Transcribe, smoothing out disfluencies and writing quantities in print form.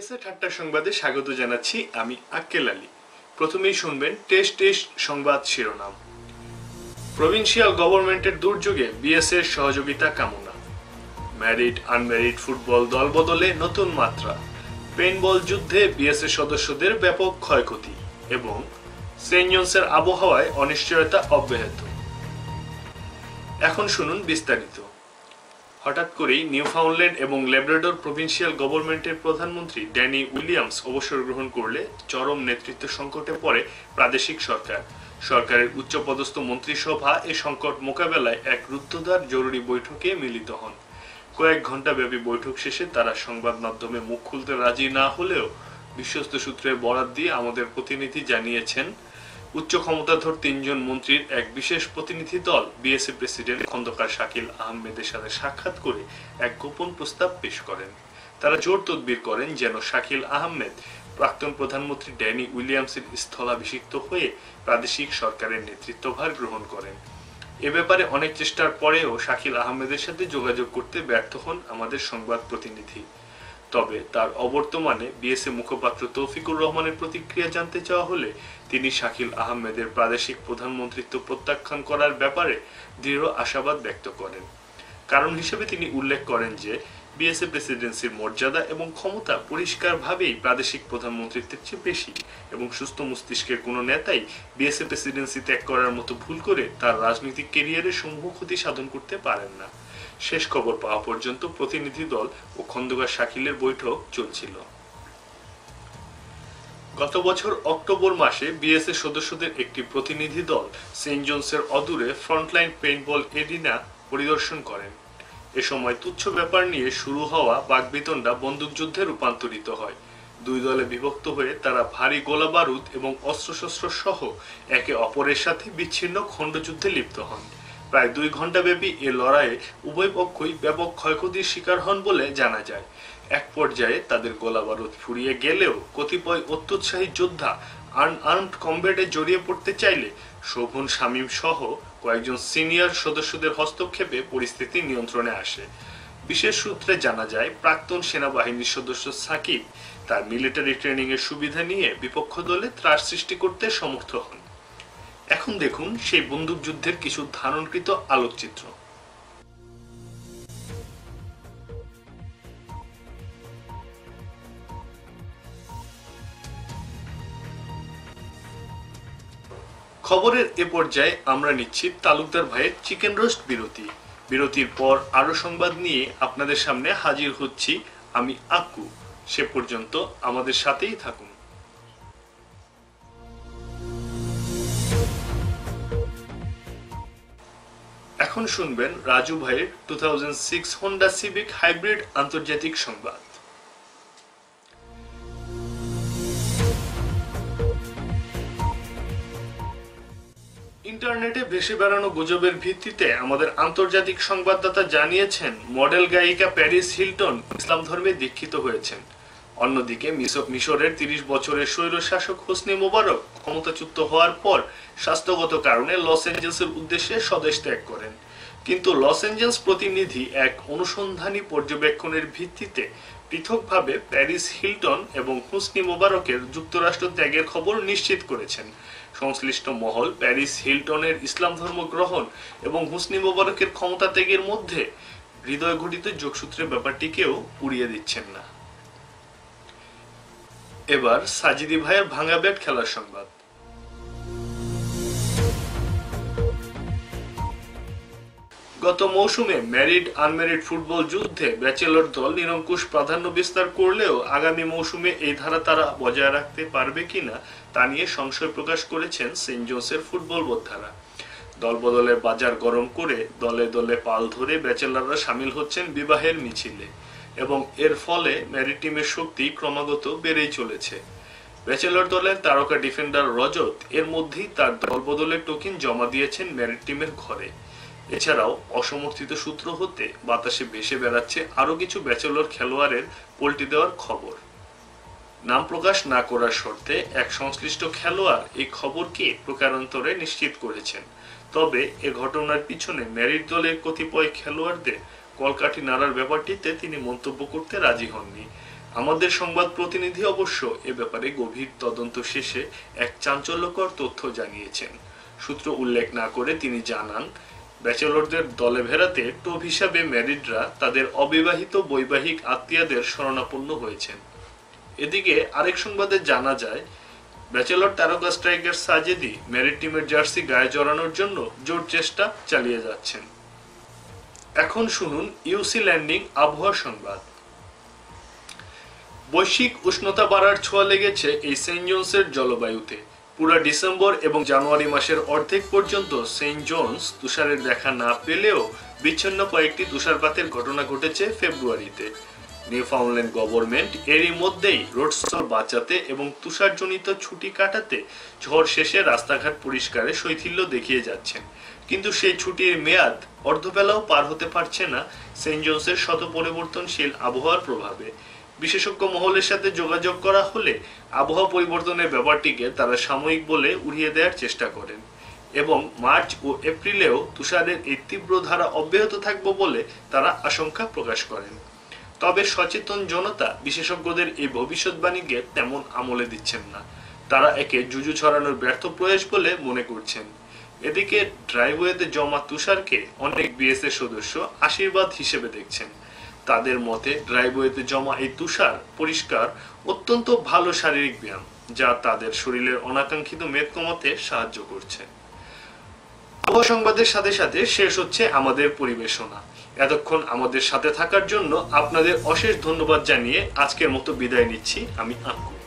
BSA ঠাট্টা সংবাদে স্বাগত জানাচ্ছি আমি আক্কেল আলী। প্রথমেই শুনবেন টেস্ট সংবাদ শিরোনাম। প্রভিন্সিয়াল গভর্নমেন্টের দুর্যোগে বিএসএর সহযোগিতা কামনা। ম্যারিড আনম্যারিড ফুটবল দলবদলে নতুন মাত্রা। পেইন্টবল যুদ্ধে বিএসএ সদস্যদের ব্যাপক ক্ষয়ক্ষতি এবং সেন্ট জনসের আবহাওয়ায় অনিশ্চয়তা অব্যাহত। এখন শুনুন বিস্তারিত। হঠাৎ করেই নিউফাউন্ডল্যান্ড এবং ল্যাব্রাডর প্রভিন্সিয়াল গভর্নমেন্টের প্রধানমন্ত্রী ড্যানি উইলিয়ামস অবসর গ্রহণ করলে চরম নেতৃত্ব সংকটে পড়ে প্রাদেশিক সরকার। সরকারের উচ্চপদস্থ মন্ত্রিসভা এ সংকট মোকাবেলায় এক রুদ্ধদ্বার জরুরি বৈঠকে মিলিত হন। কয়েক ঘন্টা ব্যাপী বৈঠক শেষে তারা সংবাদ মাধ্যমে মুখ খুলতে রাজি না হলেও বিশ্বস্ত সূত্রের বরাত দিয়ে আমাদের প্রতিনিধি জানিয়েছেন, উচ্চ ক্ষমতাধর তিনজন মন্ত্রীর এক বিশেষ প্রতিনিধি দল বিএসএ প্রেসিডেন্ট খন্দকার শাকিল আহমেদের সাথে সাক্ষাৎ করে এক গোপন প্রস্তাব পেশ করেন। তারা জোর তদবির করেন যেন শাকিল আহমেদ প্রাক্তন প্রধানমন্ত্রী ড্যানি উইলিয়ামসের স্থলাভিষিক্ত হয়ে প্রাদেশিক সরকারের নেতৃত্বভার গ্রহণ করেন। এ ব্যাপারে অনেক চেষ্টার পরেও শাকিল আহমেদের সাথে যোগাযোগ করতে ব্যর্থ হন আমাদের সংবাদ প্রতিনিধি। তবে তার অবর্তমানে বিএসএ মুখপাত্র তৌফিকুর রহমানের প্রতিক্রিয়া জানতে চাওয়া হলে তিনি শাকিল আহমেদের প্রাদেশিক প্রধানমন্ত্রিত্ব প্রত্যাখ্যান করার ব্যাপারে দৃঢ় আশাবাদ ব্যক্ত করেন। কারণ হিসেবে তিনি উল্লেখ করেন যে বিএসএ প্রেসিডেন্সির মর্যাদা এবং ক্ষমতা পরিষ্কারভাবেই প্রাদেশিক প্রধানমন্ত্রিত্বের চেয়ে বেশি এবং সুস্থ মস্তিষ্কের কোনো নেতাই বিএসএ প্রেসিডেন্সি ত্যাগ করার মতো ভুল করে তার রাজনৈতিক ক্যারিয়ারের সমূহ ক্ষতি সাধন করতে পারেন না। শেষ খবর পাওয়া পর্যন্ত প্রতিনিধি দল ও খন্দকার শাকিলের বৈঠক চলছিল। গত বছর অক্টোবর মাসে বিএসএ সদস্যদের একটি প্রতিনিধি দল সেন্ট জনসের অদূরে ফ্রন্টলাইন পেইন্টবল এরিনা পরিদর্শন করেন। এ সময় তুচ্ছ ব্যাপার নিয়ে শুরু হওয়া বাকবিতণ্ডা বন্দুকযুদ্ধে রূপান্তরিত হয়। দুই দলে বিভক্ত হয়ে তারা ভারী গোলা বারুদ এবং অস্ত্রশস্ত্র সহ একে অপরের সাথে বিচ্ছিন্ন খণ্ডযুদ্ধে লিপ্ত হন। প্রায় 2 ঘন্টা ব্যাপী এ লড়াইয়ে উভয় পক্ষই ব্যাপক ক্ষয়ক্ষতির শিকার হন বলে জানা যায়। এক পর্যায়ে তাদের গোলাবারুদ ফুরিয়ে গেলেও কতিপয় অত্যুৎসাহী যোদ্ধা আনআর্মড কমব্যাটে জড়িয়ে পড়তে চাইলে শোভন শামীম সহ কয়েকজন সিনিয়র সদস্যদের হস্তক্ষেপে পরিস্থিতি নিয়ন্ত্রণে আসে। বিশেষ সূত্রে জানা যায়, প্রাক্তন সেনাবাহিনীর সদস্য সাকিব তার মিলিটারি ট্রেনিং এর সুবিধা নিয়ে বিপক্ষ দলে ত্রাস সৃষ্টি করতে সমর্থ হন। এখন দেখুন সেই বন্দুকযুদ্ধের কিছু ধারণকৃত আলোকচিত্র। খবরের এ পর্যায়ে আমরা নিচ্ছি তালুকদার ভাইয়ের চিকেন রোস্ট বিরতি। বিরতির পর আরো সংবাদ নিয়ে আপনাদের সামনে হাজির হচ্ছি আমি আকু। সে পর্যন্ত আমাদের সাথেই থাকুন। এখন শুনবেন রাজু ভাইয়ের 2006 হোন্ডা সিভিক হাইব্রিড আন্তর্জাতিক সংবাদ। ইন্টারনেটে ভেসে বেড়ানো গুজবের ভিত্তিতে আমাদের আন্তর্জাতিক সংবাদদাতা জানিয়েছেন, মডেল গায়িকা প্যারিস হিলটন ইসলাম ধর্মে দীক্ষিত হয়েছেন। অন্যদিকে মিশরের 30 বছরের স্বৈরশাসক হোসনি মোবারক ক্ষমতাচ্যুত হওয়ার পর স্বাস্থ্যগত কারণে লস অ্যাঞ্জেলসের উদ্দেশ্যে স্বদেশ ত্যাগ করেন। কিন্তু লস অ্যাঞ্জেলস প্রতিনিধি এক অনুসন্ধানী পর্যবেক্ষণের ভিত্তিতে পৃথকভাবে প্যারিস হিলটন এবং হোসনি মোবারকের যুক্তরাষ্ট্র ত্যাগের খবর নিশ্চিত করেছেন। সংশ্লিষ্ট মহল প্যারিস হিলটনের ইসলাম ধর্ম গ্রহণ এবং হোসনি মোবারকের ক্ষমতা ত্যাগের মধ্যে হৃদয় ঘটিত যোগসূত্রের ব্যাপারটিকেও উড়িয়ে দিচ্ছেন না। এবার সাজিদি ভাইয়ের ভাঙা ব্যাট খেলার সংবাদ। গত মৌসুমে ম্যারিড আনম্যারিড ফুটবল যুদ্ধে ব্যাচেলর দল নিরঙ্কুশ প্রাধান্য বিস্তার করলেও আগামী মৌসুমে এই ধারা তারা বজায় রাখতে পারবে কিনা তা নিয়ে সংশয় প্রকাশ করেছেন সেন্ট জনসের ফুটবল বোদ্ধারা। দলবদলের বাজার গরম করে দলে দলে পাল ধরে ব্যাচেলররা সামিল হচ্ছেন বিবাহের মিছিলে এবং এর ফলে ম্যারিড টিমের শক্তি ক্রমাগত বেড়েই চলেছে। ব্যাচেলর দলের তারকা ডিফেন্ডার রজত এর মধ্যেই তার দলবদলের টোকেন জমা দিয়েছেন ম্যারিড টিমের ঘরে। এছাড়াও অসমর্থিত সূত্র হতে বাতাসে ভেসে বেড়াচ্ছে আরো কিছু ব্যাচেলর খেলোয়াড়ের পল্টি দেওয়ার খবর। নাম প্রকাশ না করার শর্তে এক সংশ্লিষ্ট খেলোয়াড় এই খবরকে প্রকারান্তরে নিশ্চিত করেছেন। তবে এ ঘটনার পিছনে ম্যারিড দলের কতিপয় খেলোয়াড়দের কলকাঠি নাড়ার ব্যাপারটিতে তিনি মন্তব্য করতে রাজি হননি। আমাদের সংবাদ প্রতিনিধি অবশ্য এ ব্যাপারে গভীর তদন্ত শেষে এক চাঞ্চল্যকর তথ্য জানিয়েছেন। সূত্র উল্লেখ না করে তিনি জানান, ব্যাচেলরদের দলে ভেড়াতে টোপ হিসাবে ম্যারিডরা তাদের অবিবাহিত বৈবাহিক আত্মীয়দের শরণাপন্ন হয়েছেন। এদিকে আরেক সংবাদে জানা যায়, ব্যাচেলর তারকা স্ট্রাইকার সাজেদি ম্যারিড টিমের জার্সি গায়ে জড়ানোর জন্য জোর চেষ্টা চালিয়ে যাচ্ছেন। এখন শুনুন ইউসি ল্যান্ডিং আবহাওয়া সংবাদ। বৈশ্বিক উষ্ণতা বাড়ার ছোঁয়া লেগেছে এই সেন্ট জোন্সের জলবায়ুতে। পুরো ডিসেম্বর এবং জানুয়ারি মাসের অর্ধেক পর্যন্ত সেন্ট জোন্স তুষারের দেখা না পেলেও বিচ্ছিন্ন কয়েকটি তুষারপাতের ঘটনা ঘটেছে ফেব্রুয়ারিতে। নিউফাউন্ডল্যান্ড গভর্নমেন্ট এরই মধ্যেই রোডশো বাঁচাতে এবং তুষারজনিত ছুটি কাটাতে ঝড় শেষে রাস্তাঘাট পরিষ্কারে শৈথিল্য দেখিয়ে যাচ্ছেন। কিন্তু সেই ছুটির মেয়াদ অর্ধবেলাও পার হতে পারছে না সেন্ট জোন্সের শত পরিবর্তনশীল আবহাওয়ার প্রভাবে। বিশেষজ্ঞ মহলের সাথে যোগাযোগ করা হলে আবহাওয়া পরিবর্তনের ব্যাপারটিকে তারা সাময়িক বলে উড়িয়ে দেওয়ার চেষ্টা করেন এবং মার্চ ও এপ্রিলেও তুষারের এই তীব্র ধারা অব্যাহত থাকবে বলে তারা আশঙ্কা প্রকাশ করেন। তবে সচেতন জনতা বিশেষজ্ঞদের এই ভবিষ্যৎবাণীকে তেমন আমলে দিচ্ছেন না। তারা একে জুজু ছড়ানোর ব্যর্থ প্রয়াস বলে মনে করছেন। এদিকে ড্রাইভওয়েতে জমা তুষারকে অনেক বিএসএ সদস্য আশীর্বাদ হিসেবে দেখছেন। তাদের মতে ড্রাইভওয়েতে জমা এই তুষার পরিষ্কার অত্যন্ত ভালো শারীরিক ব্যায়াম, যা তাদের শরীরের অনাকাঙ্ক্ষিত মেদ কমাতে সাহায্য করছে। আবহাওয়া সংবাদের সাথে সাথে শেষ হচ্ছে আমাদের পরিবেশনা। এতক্ষণ আমাদের সাথে থাকার জন্য আপনাদের অশেষ ধন্যবাদ জানিয়ে আজকের মতো বিদায় নিচ্ছি আমি আঙ্কুর।